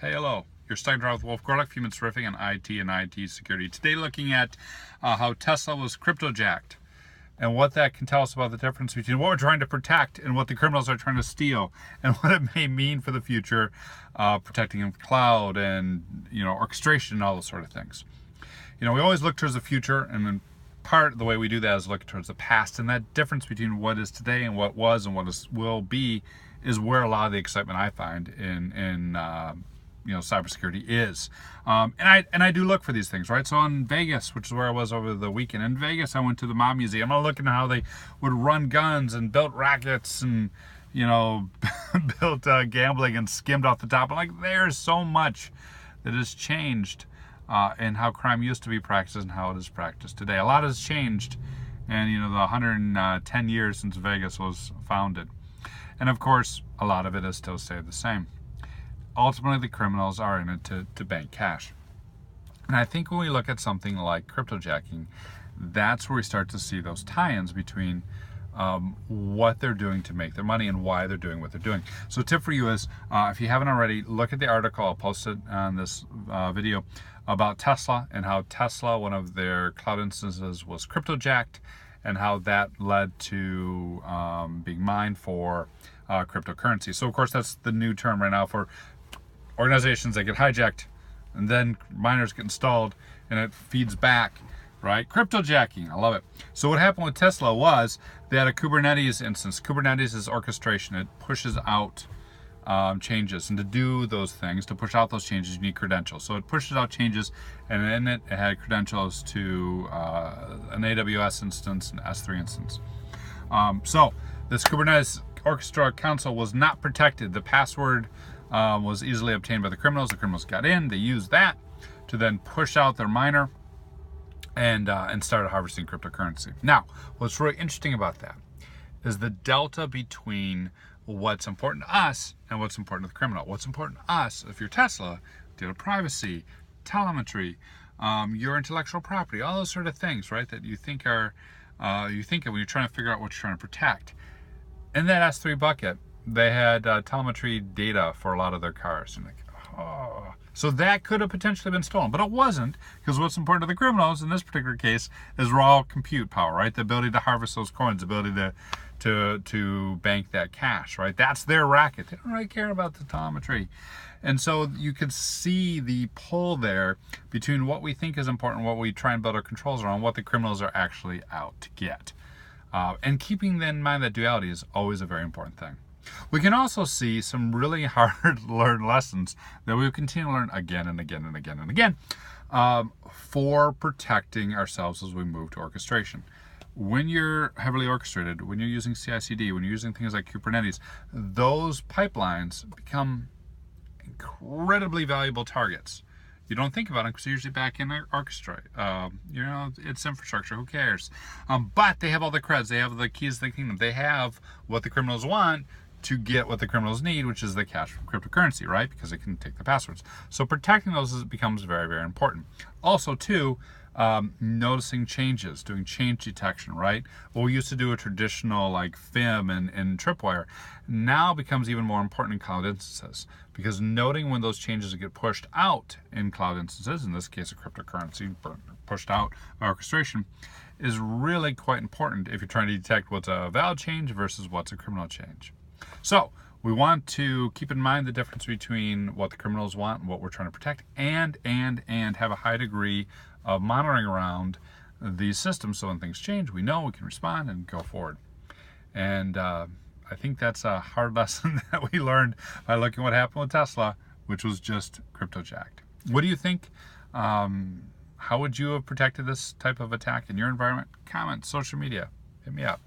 Hey, hello. You're stuck around with Wolf Gorlick, Human Terrific, and IT security. Today looking at how Tesla was cryptojacked and what that can tell us about the difference between what we're trying to protect and what the criminals are trying to steal, and what it may mean for the future, protecting the cloud and orchestration and all those sort of things. We always look towards the future, and then part of the way we do that is look towards the past, and that difference between what is today and what was and what will be is where a lot of the excitement I find in cybersecurity is. And I do look for these things, right? So in Vegas, which is where I was over the weekend, in Vegas I went to the Mob Museum. I'm looking at how they would run guns and built rackets and built gambling and skimmed off the top. I'm like, there's so much that has changed in how crime used to be practiced and how it is practiced today. A lot has changed in the 110 years since Vegas was founded. And of course, a lot of it has still stayed the same. Ultimately, the criminals are in it to bank cash. And I think when we look at something like cryptojacking, that's where we start to see those tie-ins between what they're doing to make their money and why they're doing what they're doing. So a tip for you is, if you haven't already, look at the article. I'll post it on this video about Tesla and how Tesla, one of their cloud instances, was cryptojacked, and how that led to being mined for cryptocurrency. So of course that's the new term right now for organizations that get hijacked and then miners get installed and it feeds back, right? Cryptojacking, I love it. So what happened with Tesla was they had a Kubernetes instance. Kubernetes is orchestration. It pushes out changes, and to do those things, to push out those changes, you need credentials. So it pushes out changes, and in it had credentials to an AWS instance, an S3 instance. So this Kubernetes Orchestra console was not protected. The password was easily obtained by the criminals. The criminals got in, they used that to then push out their miner and started harvesting cryptocurrency. Now, what's really interesting about that is the delta between what's important to us and what's important to the criminal. What's important to us, if you're Tesla, data privacy, telemetry, your intellectual property, all those sort of things, right, that you think of when you're trying to figure out what you're trying to protect. In that S3 bucket, they had telemetry data for a lot of their cars. And so that could have potentially been stolen, but it wasn't, because what's important to the criminals in this particular case is raw compute power, right? The ability to harvest those coins, the ability to bank that cash, right? That's their racket. They don't really care about the telemetry. And so you could see the pull there between what we think is important, what we try and build our controls around, what the criminals are actually out to get. And keeping in mind that duality is always a very important thing. We can also see some really hard to learn lessons that we will continue to learn again and again and again and again for protecting ourselves as we move to orchestration. When you're heavily orchestrated, when you're using CI/CD, when you're using things like Kubernetes, those pipelines become incredibly valuable targets. You don't think about them because they're usually back in orchestra. It's infrastructure, who cares? But they have all the creds, they have the keys to the kingdom, they have what the criminals want to get what the criminals need, which is the cash from cryptocurrency, right? Because they can take the passwords. So protecting those becomes very, very important. Also, too, noticing changes, doing change detection, right? What we used to do a traditional like FIM and tripwire now becomes even more important in cloud instances, because noting when those changes get pushed out in cloud instances, in this case a cryptocurrency pushed out by orchestration, is really quite important if you're trying to detect what's a valid change versus what's a criminal change. So we want to keep in mind the difference between what the criminals want and what we're trying to protect, and have a high degree of monitoring around these systems, so when things change, we know we can respond and go forward. And I think that's a hard lesson that we learned by looking at what happened with Tesla, which was just cryptojacked. What do you think? How would you have protected this type of attack in your environment? Comment, social media, hit me up.